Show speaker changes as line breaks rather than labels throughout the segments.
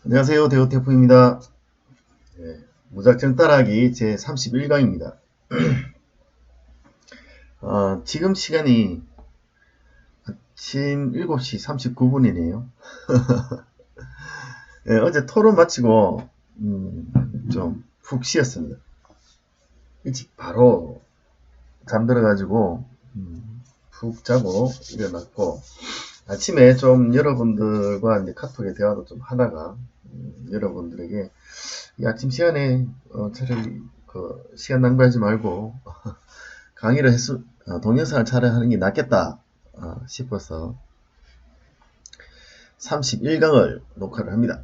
안녕하세요. 대호태풍입니다. 네, 무작정 따라하기 제 31강입니다. 지금 시간이 아침 7시 39분이네요. 네, 어제 토론 마치고 좀 푹 쉬었습니다. 일찍 바로 잠들어가지고 푹 자고 일어났고 아침에 좀 여러분들과 이제 카톡에 대화도 좀 하다가 여러분들에게 이 아침 시간에 차라리 그 시간 낭비하지 말고 강의를 동영상을 촬영하는 게 낫겠다 싶어서 31강을 녹화를 합니다.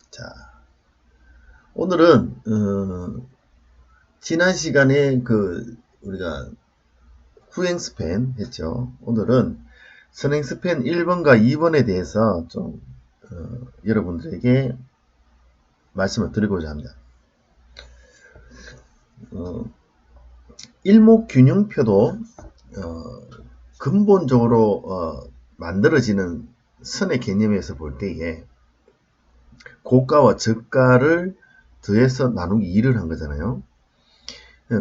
자, 오늘은 지난 시간에 우리가 후행 스팬 했죠. 오늘은 선행 스팬 1번과 2번에 대해서 좀 여러분들에게 말씀을 드리고자 합니다. 일목균형표도 근본적으로 만들어지는 선의 개념에서 볼 때에 고가와 저가를 더해서 나누기 2를 한 거잖아요.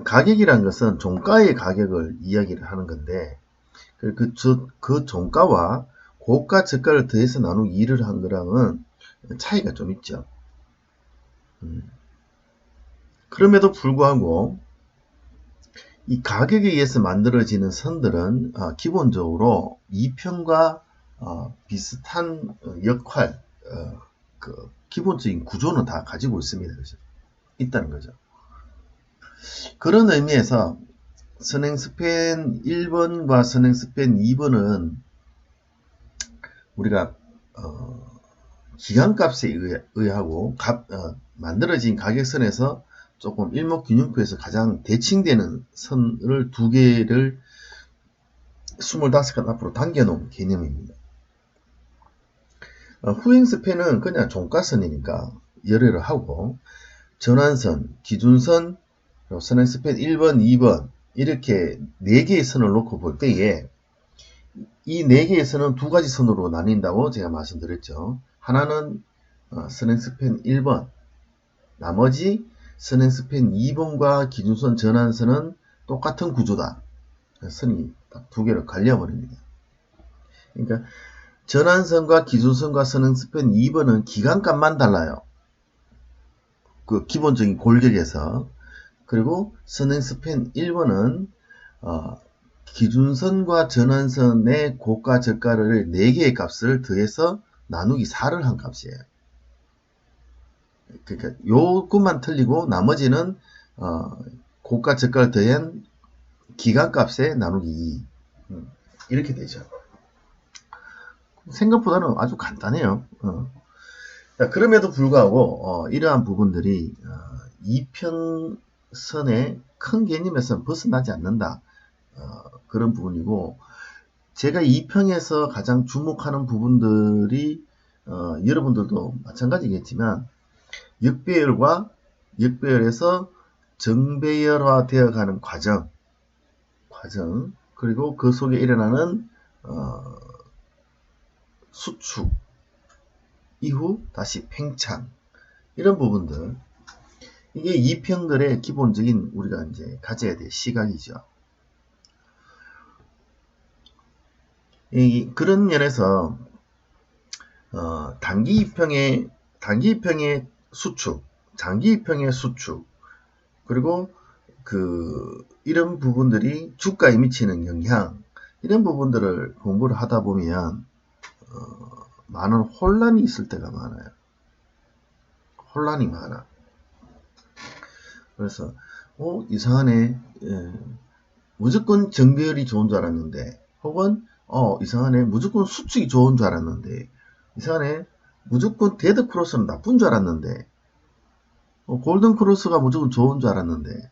가격이란 것은 종가의 가격을 이야기를 하는 건데 그 종가와 고가 저가를 더해서 나누기 2를 한 거랑은 차이가 좀 있죠. 그럼에도 불구하고 이 가격에 의해서 만들어지는 선들은 기본적으로 2편과 비슷한 역할, 기본적인 구조는 다 가지고 있습니다. 있다는 거죠. 그런 의미에서 선행스팬 1번과 선행스팬 2번은 우리가 기간값에 의하고 만들어진 가격선에서 조금 일목균형표에서 가장 대칭되는 선을 두 개를 25칸 앞으로 당겨놓은 개념입니다. 후행스팬은 그냥 종가선이니까 열애를 하고 전환선, 기준선, 선행스팬 1번, 2번 이렇게 4개의 선을 놓고 볼 때에 이 4개의 선은 두 가지 선으로 나뉜다고 제가 말씀드렸죠. 하나는 선행스팬 1번, 나머지 선행스팬 2번과 기준선 전환선은 똑같은 구조다. 선이 두 개로 갈려버립니다. 그러니까 전환선과 기준선과 선행스팬 2번은 기간값만 달라요. 그 기본적인 골격에서. 그리고 선행스팬 1번은 기준선과 전환선의 고가 저가를 4개의 값을 더해서 나누기 4를 한 값이에요. 그러니까 요것만 틀리고 나머지는 고가 저가를 더한 기간값에 나누기 2 이렇게 되죠. 생각보다는 아주 간단해요. 그럼에도 불구하고 이러한 부분들이 이평선의 큰 개념에서는 벗어나지 않는다. 그런 부분이고 제가 이평에서 가장 주목하는 부분들이 여러분들도 마찬가지겠지만 역배열과 역배열에서 정배열화 되어가는 과정 그리고 그 속에 일어나는 수축 이후 다시 팽창 이런 부분들 이게 이평들의 기본적인 우리가 이제 가져야 될 시각이죠. 그런 면에서 단기 이평의 수축, 장기 이평의 수축 그리고 이런 부분들이 주가에 미치는 영향 이런 부분들을 공부를 하다 보면 많은 혼란이 있을 때가 많아요. 혼란이 많아. 그래서 이상하네. 무조건 정배열이 좋은 줄 알았는데 혹은 이상하네. 무조건 수축이 좋은 줄 알았는데 이상하네. 무조건 데드 크로스는 나쁜 줄 알았는데 골든 크로스가 무조건 좋은 줄 알았는데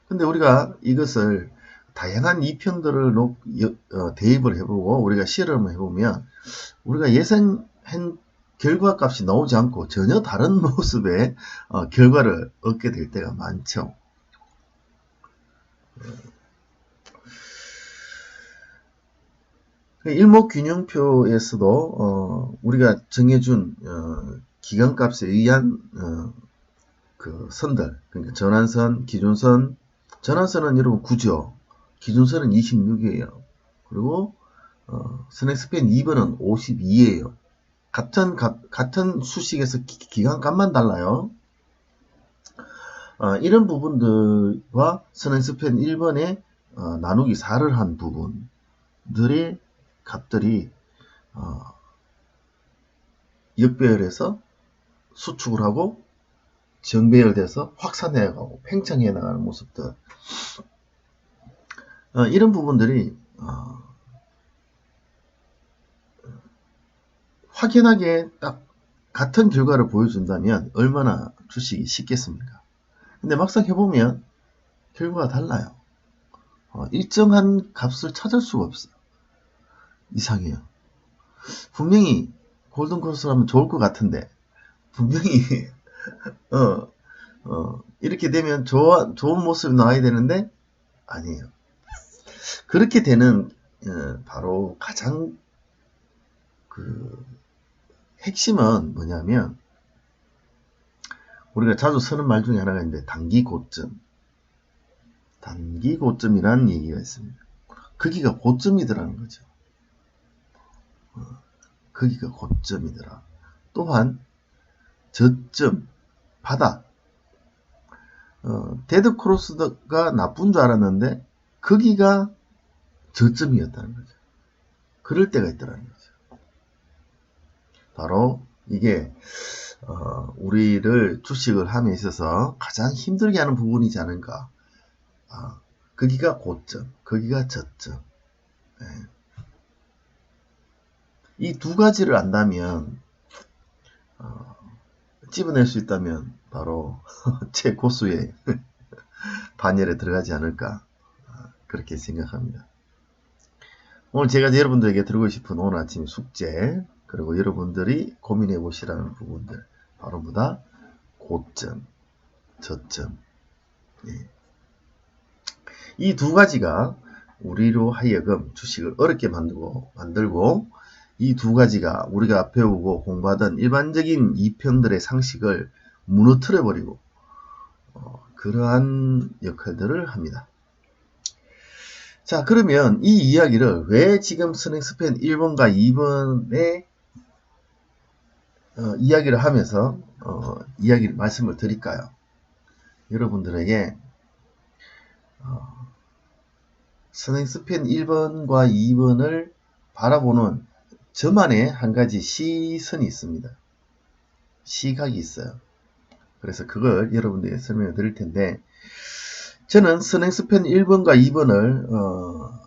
근데 우리가 이것을 다양한 이평들을 대입을 해보고 우리가 실험을 해보면 우리가 예상한 결과값이 나오지 않고 전혀 다른 모습의 결과를 얻게 될 때가 많죠. 일목균형표에서도 우리가 정해준 기간값에 의한 그 선들, 그러니까 전환선, 기준선, 전환선은 여러분 9죠. 기준선은 26이에요. 그리고 선행스팬 2번은 52예요. 같은 수식에서 기간값만 달라요. 이런 부분들과 선행스팬 1번에 나누기 4를 한 부분들의 값들이 역배열해서 수축을 하고 정배열돼서 확산해 나가고 팽창해 나가는 모습들, 이런 부분들이 확연하게 딱 같은 결과를 보여준다면 얼마나 주식이 쉽겠습니까? 근데 막상 해보면 결과가 달라요. 일정한 값을 찾을 수가 없어요. 이상해요. 분명히 골든크로스라면 좋을 것 같은데 분명히 이렇게 되면 좋은 모습이 나와야 되는데 아니에요. 그렇게 되는 바로 가장 그 핵심은 뭐냐면, 우리가 자주 쓰는 말 중에 하나가 있는데 단기 고점이라는 얘기가 있습니다. 거기가 고점이더라는 거죠. 거기가 고점이더라. 또한 저점, 바닥, 데드크로스가 나쁜 줄 알았는데 거기가 저점이었다는 거죠. 그럴 때가 있더라는 거죠. 바로 이게 우리를 주식을 함에 있어서 가장 힘들게 하는 부분이지 않을까. 거기가 고점, 거기가 저점. 네. 이 두 가지를 안다면, 집어낼 수 있다면 바로 최고수의 반열에 들어가지 않을까, 그렇게 생각합니다. 오늘 제가 여러분들에게 드리고 싶은 오늘 아침 숙제, 그리고 여러분들이 고민해 보시라는 부분들, 바로 뭐다? 고점, 저점. 예. 이 두 가지가 우리로 하여금 주식을 어렵게 만들고 이 두 가지가 우리가 배우고 공부하던 일반적인 이평들의 상식을 무너뜨려 버리고 그러한 역할들을 합니다. 자, 그러면 이 이야기를 왜 지금 선행스팬 1번과 2번의 이야기를 하면서 말씀을 드릴까요? 여러분들에게 선행스팬 1번과 2번을 바라보는 저만의 한 가지 시선이 있습니다. 시각이 있어요. 그래서 그걸 여러분들에게 설명을 드릴 텐데, 저는 선행스팬 1번과 2번을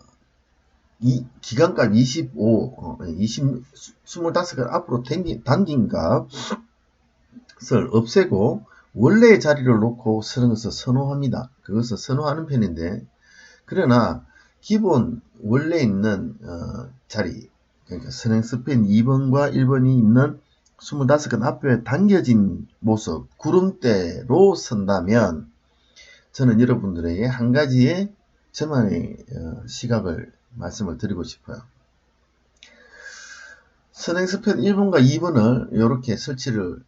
기간값 25가 앞으로 당긴 값을 없애고 원래의 자리를 놓고 쓰는 것을 선호합니다. 그것을 선호하는 편인데, 그러나 기본 원래 있는 자리, 그러니까 선행스팬 2번과 1번이 있는 25건 앞에 당겨진 모습, 구름대로 선다면 저는 여러분들에게 한 가지의 저만의 시각을 말씀을 드리고 싶어요. 선행스팬 1번과 2번을 이렇게 설치를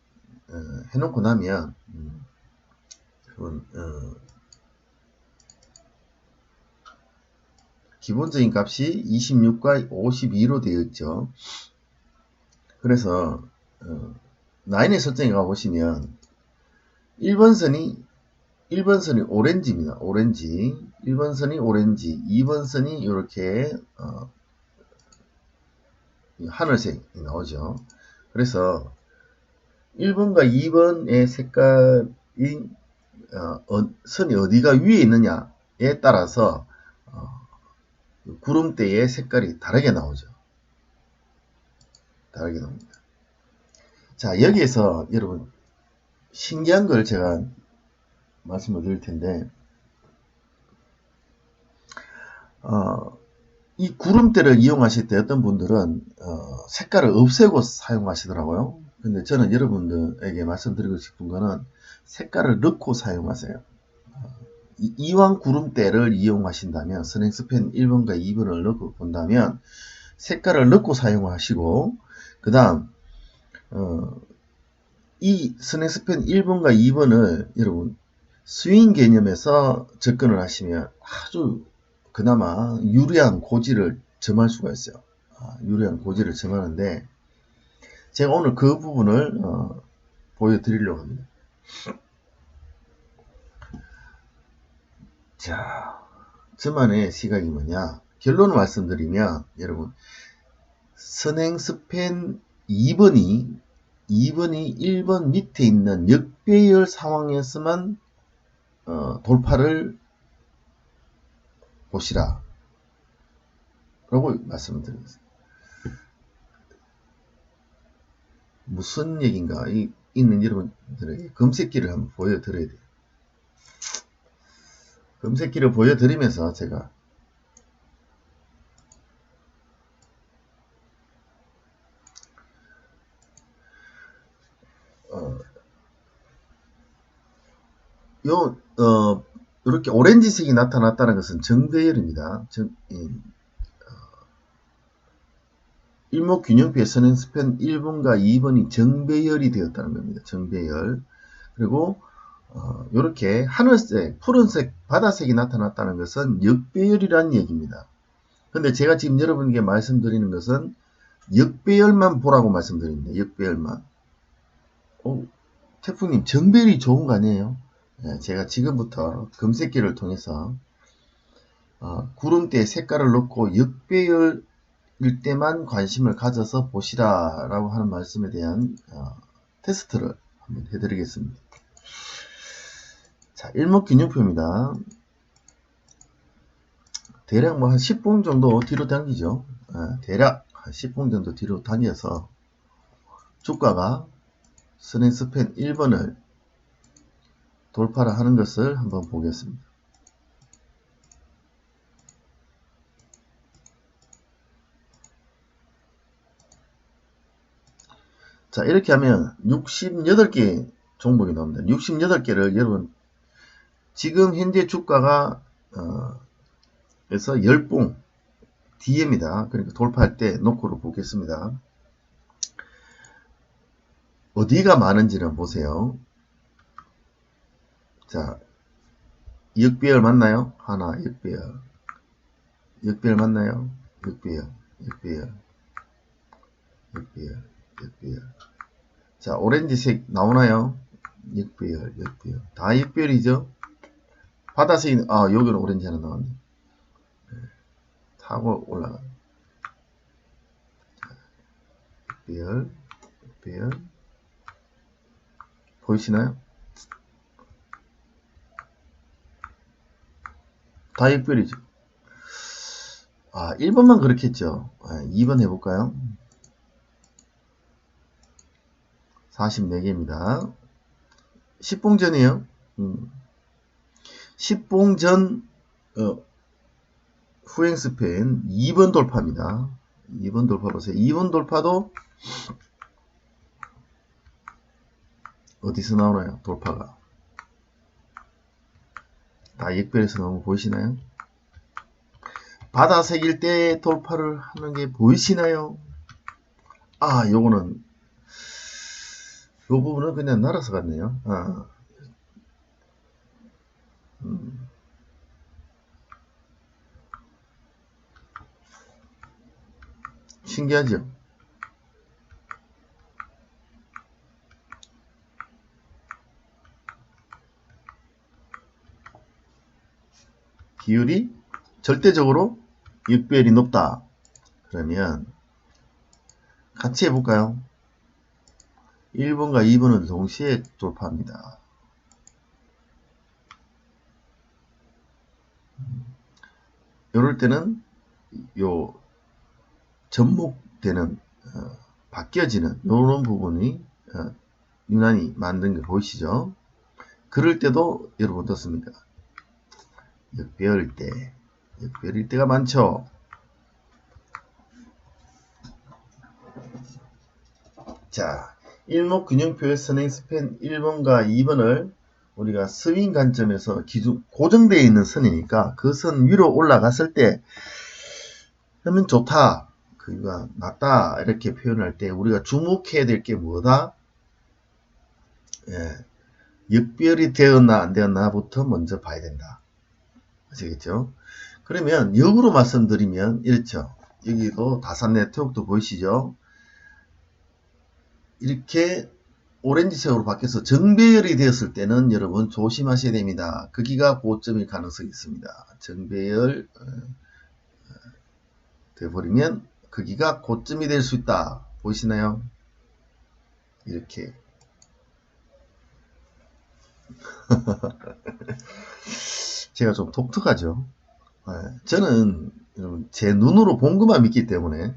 해놓고 나면 기본적인 값이 26과 52로 되어 있죠. 그래서 라인의 설정에 가보시면 1번 선이 오렌지입니다. 오렌지. 1번 선이 오렌지. 2번 선이 이렇게 하늘색이 나오죠. 그래서 1번과 2번의 색깔이 선이 어디가 위에 있느냐에 따라서 구름대의 색깔이 다르게 나오죠. 다르게 나옵니다. 자, 여기에서 여러분 신기한 걸 제가 말씀을 드릴 텐데, 이 구름대를 이용하실 때 어떤 분들은 색깔을 없애고 사용하시더라고요. 근데 저는 여러분들에게 말씀드리고 싶은 거는 색깔을 넣고 사용하세요. 이왕 구름대를 이용하신다면, 선행스팬 1번과 2번을 넣고 본다면 색깔을 넣고 사용하시고, 그 다음 이 스냅스펜 1번과 2번을 여러분 스윙 개념에서 접근을 하시면 아주 그나마 유리한 고지를 점할 수가 있어요. 유리한 고지를 점하는데 제가 오늘 그 부분을 보여드리려고 합니다. 자, 저만의 시각이 뭐냐? 결론을 말씀드리면 여러분 선행스펜 2번이 1번 밑에 있는 역배열 상황에서만 돌파를 보시라 라고 말씀을 드리겠습니다. 무슨 얘기인가 있는 여러분들에게 검색기를 한번 보여드려야 돼요. 검색기를 보여드리면서 제가 이렇게 오렌지색이 나타났다는 것은 정배열입니다. 일목균형표의 선행스펜 1번과 2번이 정배열이 되었다는 겁니다. 정배열. 그리고 이렇게 하늘색, 푸른색, 바다색이 나타났다는 것은 역배열이라는 얘기입니다. 근데 제가 지금 여러분께 말씀드리는 것은 역배열만 보라고 말씀드립니다. 역배열만. 태풍님 정배열이 좋은 거 아니에요? 네, 제가 지금부터 검색기를 통해서 구름대에 색깔을 넣고 역배열일 때만 관심을 가져서 보시라 라고 하는 말씀에 대한 테스트를 한번 해드리겠습니다. 자, 일목균형표입니다. 대략 뭐 한 10분 정도 뒤로 당기죠. 대략 한 10분 정도 뒤로 당겨서 주가가 선행스펜 1번을 돌파를 하는 것을 한번 보겠습니다. 자, 이렇게 하면 68개 종목이 나옵니다. 68개를 여러분 지금 현재 주가가 그래서 10봉 뒤에입니다. 그러니까 돌파할 때 놓고를 보겠습니다. 어디가 많은지는 보세요. 자, 역배열 맞나요? 하나, 역배열. 역배열 맞나요? 역배열. 자, 오렌지색 나오나요? 역배열. 다 역배열이죠? 바다색, 여기는 오렌지 하나 나왔네. 타고 올라가. 역배열. 보이시나요? 다 역배열이죠. 1번만 그렇겠죠. 2번 해볼까요? 44개입니다. 10봉전이에요. 10봉전 후행스펜 2번 돌파입니다. 2번 돌파 보세요. 2번 돌파도 어디서 나오나요? 돌파가. 다 역별에서 나오는 거 보이시나요? 바다색일 때 돌파를 하는 게 보이시나요? 요거는 요 부분은 그냥 날아서 갔네요. 신기하죠? 비율이 절대적으로 6배율이 높다. 그러면 같이 해볼까요? 1번과 2번은 동시에 돌파합니다. 이럴 때는 요 접목되는 바뀌어지는 이런 부분이 유난히 만든 게 보이시죠? 그럴 때도 여러분 어떻습니까? 역배열 때가 많죠. 자, 일목균형표의 선행스펜 1번과 2번을 우리가 스윙 관점에서 기준 고정되어 있는 선이니까 그 선 위로 올라갔을 때 하면 좋다, 그가 낮다 이렇게 표현할 때 우리가 주목해야 될 게 뭐다? 예, 역별이 되었나 안 되었나부터 먼저 봐야 된다. 아시겠죠? 그러면 역으로 말씀드리면 이렇죠. 여기도 다산 네트워크도 보이시죠? 이렇게 오렌지색으로 바뀌어서 정배열이 되었을 때는 여러분 조심하셔야 됩니다. 거기가 고점일 가능성이 있습니다. 정배열 되어버리면 거기가 고점이 될 수 있다. 보이시나요? 이렇게 제가 좀 독특하죠. 저는 제 눈으로 본 것만 믿기 때문에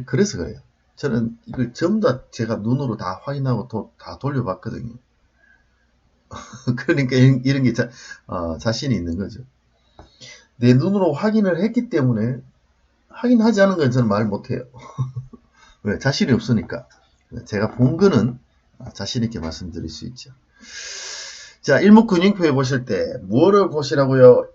그래서 그래요. 저는 이걸 전부 다 제가 눈으로 다 확인하고 다 돌려봤거든요. 그러니까 이런 게 자신이 있는 거죠. 내 눈으로 확인을 했기 때문에 확인하지 않은 건 저는 말 못해요. 왜? 자신이 없으니까. 제가 본 거는 자신 있게 말씀드릴 수 있죠. 자, 일목균형표에 보실 때 무엇을 보시라고요?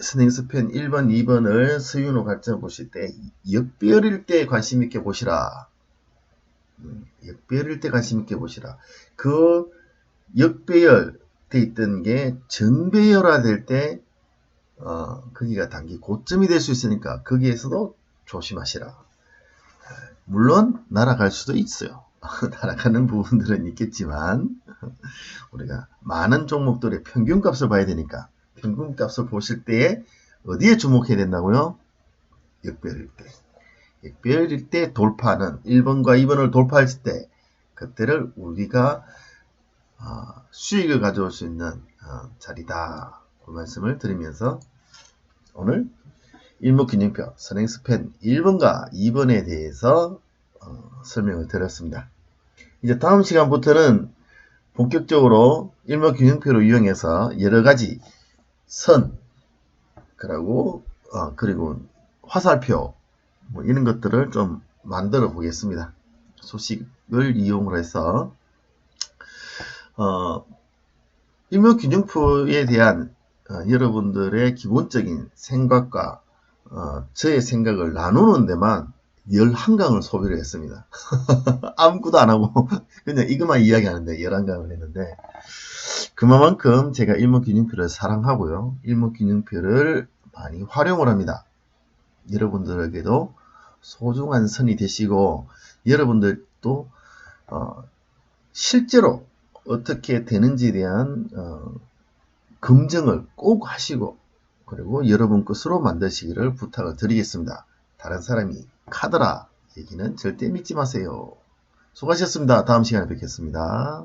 스닝스펜 1번, 2번을 서윤호 갈증 보실 때 역별일 때 관심 있게 보시라. 역별일 때 관심 있게 보시라. 그 역배열 돼 있던 게 정배열화 될 때 거기가 단기 고점이 될 수 있으니까 거기에서도 조심하시라. 물론 날아갈 수도 있어요. 날아가는 부분들은 있겠지만 우리가 많은 종목들의 평균값을 봐야 되니까 평균값을 보실 때에 어디에 주목해야 된다고요? 역배열일 때. 역배열일 때 돌파는 1번과 2번을 돌파했을 때 그때를 우리가 수익을 가져올 수 있는 자리다. 그 말씀을 드리면서 오늘 일목균형표 선행스펜 1번과 2번에 대해서 설명을 드렸습니다. 이제 다음 시간부터는 본격적으로 일목균형표를 이용해서 여러가지 선 그리고 화살표 뭐 이런 것들을 좀 만들어 보겠습니다. 소식을 이용을 해서 일목균형표에 대한 여러분들의 기본적인 생각과 저의 생각을 나누는 데만 11강을 소비를 했습니다. 아무것도 안 하고 그냥 이것만 이야기하는데 11강을 했는데 그만큼 제가 일목균형표를 사랑하고요. 일목균형표를 많이 활용을 합니다. 여러분들에게도 소중한 선이 되시고 여러분들도 실제로 어떻게 되는지에 대한 검증을 꼭 하시고 그리고 여러분 것으로 만드시기를 부탁을 드리겠습니다. 다른 사람이 카더라 얘기는 절대 믿지 마세요. 수고하셨습니다. 다음 시간에 뵙겠습니다.